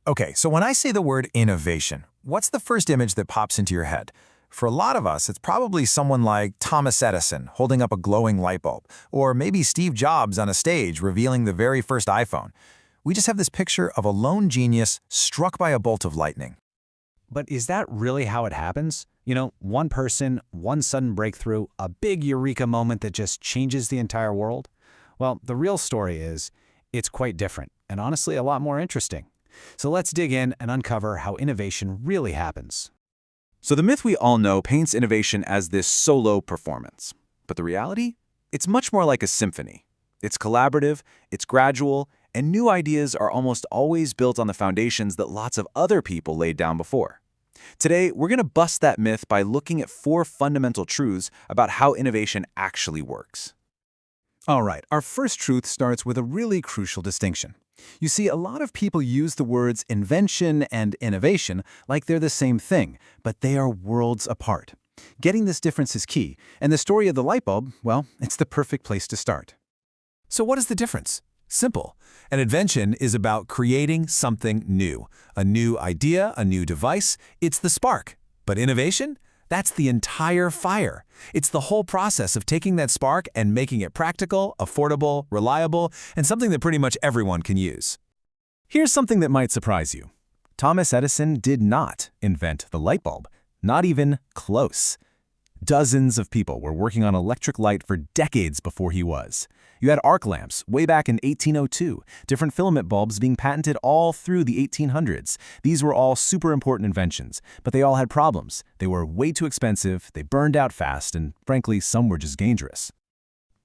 Okay, so when I say the word innovation, what's the first image that pops into your head? For a lot of us, it's probably someone like Thomas Edison holding up a glowing light bulb, or maybe Steve Jobs on a stage revealing the very first iPhone. We just have this picture of a lone genius struck by a bolt of lightning. But is that really how it happens? You know, one person, one sudden breakthrough, a big eureka moment that just changes the entire world? Well, the real story is, it's quite different, and honestly a lot more interesting. So let's dig in and uncover how innovation really happens. So the myth we all know paints innovation as this solo performance. But the reality? It's much more like a symphony. It's collaborative, it's gradual, and new ideas are almost always built on the foundations that lots of other people laid down before. Today, we're going to bust that myth by looking at 4 fundamental truths about how innovation actually works. All right, our first truth starts with a really crucial distinction. You see, a lot of people use the words invention and innovation like they're the same thing, but they are worlds apart. Getting this difference is key, and the story of the light bulb, well, it's the perfect place to start. So what is the difference? Simple. An invention is about creating something new. A new idea, a new device, it's the spark. But innovation? That's the entire fire. It's the whole process of taking that spark and making it practical, affordable, reliable, and something that pretty much everyone can use. Here's something that might surprise you. Thomas Edison did not invent the light bulb, not even close. Dozens of people were working on electric light for decades before he was. You had arc lamps way back in 1802, different filament bulbs being patented all through the 1800s. These were all super important inventions, but they all had problems. They were way too expensive, they burned out fast, and frankly, some were just dangerous.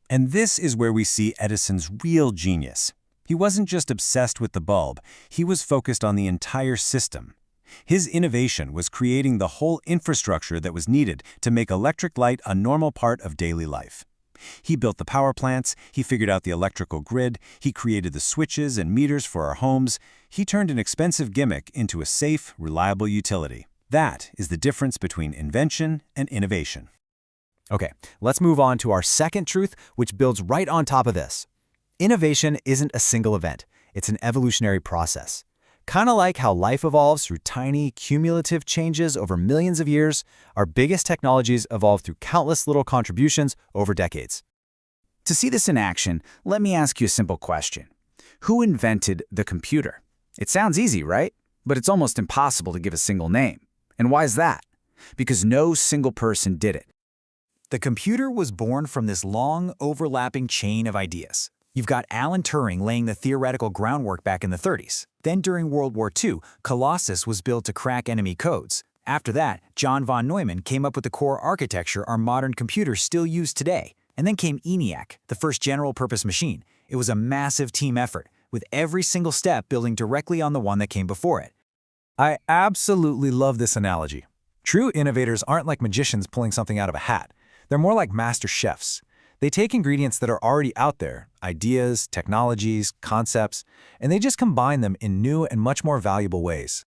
And this is where we see Edison's real genius. He wasn't just obsessed with the bulb, he was focused on the entire system. His innovation was creating the whole infrastructure that was needed to make electric light a normal part of daily life. He built the power plants, he figured out the electrical grid, he created the switches and meters for our homes. He turned an expensive gimmick into a safe, reliable utility. That is the difference between invention and innovation. Okay, let's move on to our second truth, which builds right on top of this. Innovation isn't a single event. It's an evolutionary process. Kind of like how life evolves through tiny, cumulative changes over millions of years, our biggest technologies evolve through countless little contributions over decades. To see this in action, let me ask you a simple question. Who invented the computer? It sounds easy, right? But it's almost impossible to give a single name. And why is that? Because no single person did it. The computer was born from this long, overlapping chain of ideas. You've got Alan Turing laying the theoretical groundwork back in the 30s. Then during World War II, Colossus was built to crack enemy codes. After that, John von Neumann came up with the core architecture our modern computers still use today. And then came ENIAC, the first general-purpose machine. It was a massive team effort, with every single step building directly on the one that came before it. I absolutely love this analogy. True innovators aren't like magicians pulling something out of a hat. They're more like master chefs. They take ingredients that are already out there, ideas, technologies, concepts, and they just combine them in new and much more valuable ways.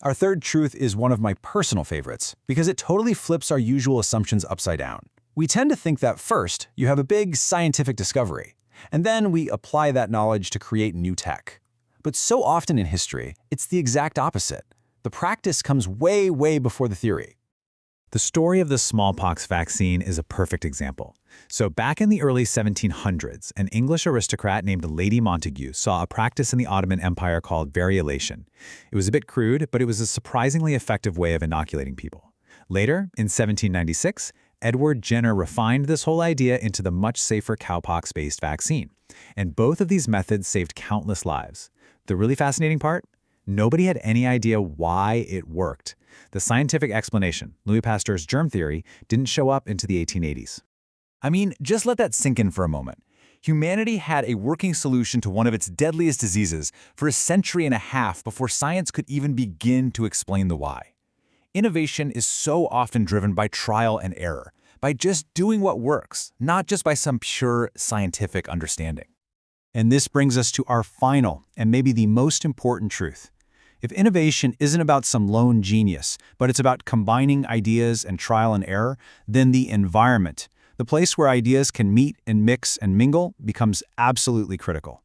Our third truth is one of my personal favorites because it totally flips our usual assumptions upside down. We tend to think that first, you have a big scientific discovery, and then we apply that knowledge to create new tech. But so often in history, it's the exact opposite. The practice comes way, way before the theory. The story of the smallpox vaccine is a perfect example. So back in the early 1700s, an English aristocrat named Lady Montagu saw a practice in the Ottoman Empire called variolation. It was a bit crude, but it was a surprisingly effective way of inoculating people. Later, in 1796, Edward Jenner refined this whole idea into the much safer cowpox-based vaccine. And both of these methods saved countless lives. The really fascinating part? Nobody had any idea why it worked. The scientific explanation, Louis Pasteur's germ theory, didn't show up into the 1880s. I mean, just let that sink in for a moment. Humanity had a working solution to one of its deadliest diseases for a century and a half before science could even begin to explain the why. Innovation is so often driven by trial and error, by just doing what works, not just by some pure scientific understanding. And this brings us to our final and maybe the most important truth. If innovation isn't about some lone genius, but it's about combining ideas and trial and error, then the environment, the place where ideas can meet and mix and mingle, becomes absolutely critical.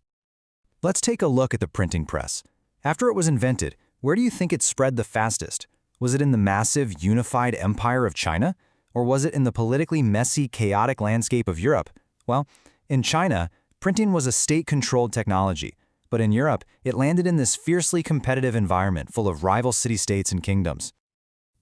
Let's take a look at the printing press. After it was invented, where do you think it spread the fastest? Was it in the massive, unified empire of China? Or was it in the politically messy, chaotic landscape of Europe? Well, in China, printing was a state-controlled technology. But in Europe, it landed in this fiercely competitive environment full of rival city-states and kingdoms.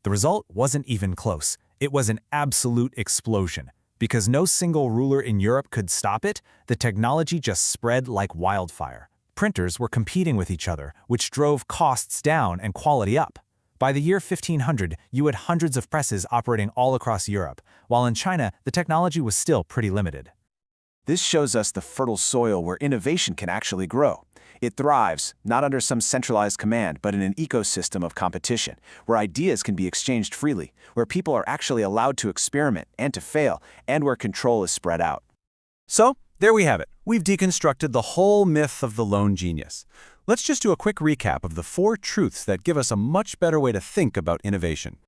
The result wasn't even close. It was an absolute explosion. Because no single ruler in Europe could stop it, the technology just spread like wildfire. Printers were competing with each other, which drove costs down and quality up. By the year 1500, you had hundreds of presses operating all across Europe, while in China, the technology was still pretty limited. This shows us the fertile soil where innovation can actually grow. It thrives, not under some centralized command, but in an ecosystem of competition, where ideas can be exchanged freely, where people are actually allowed to experiment and to fail, and where control is spread out. So, there we have it. We've deconstructed the whole myth of the lone genius. Let's just do a quick recap of the 4 truths that give us a much better way to think about innovation.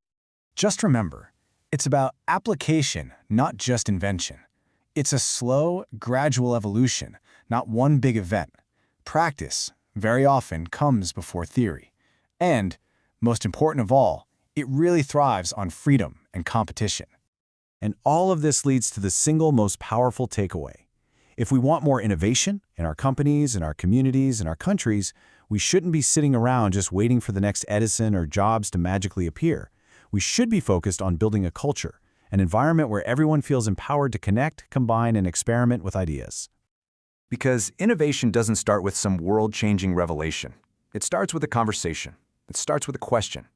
Just remember, it's about application, not just invention. It's a slow, gradual evolution, not one big event. Practice, very often, comes before theory. And, most important of all, it really thrives on freedom and competition. And all of this leads to the single most powerful takeaway. If we want more innovation in our companies, in our communities, in our countries, we shouldn't be sitting around just waiting for the next Edison or Jobs to magically appear. We should be focused on building a culture, an environment where everyone feels empowered to connect, combine, and experiment with ideas. Because innovation doesn't start with some world-changing revelation. It starts with a conversation. It starts with a question.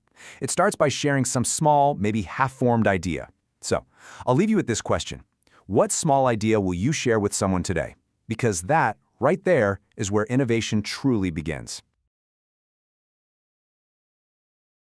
It starts by sharing some small, maybe half-formed idea. So, I'll leave you with this question. What small idea will you share with someone today? Because that, right there, is where innovation truly begins.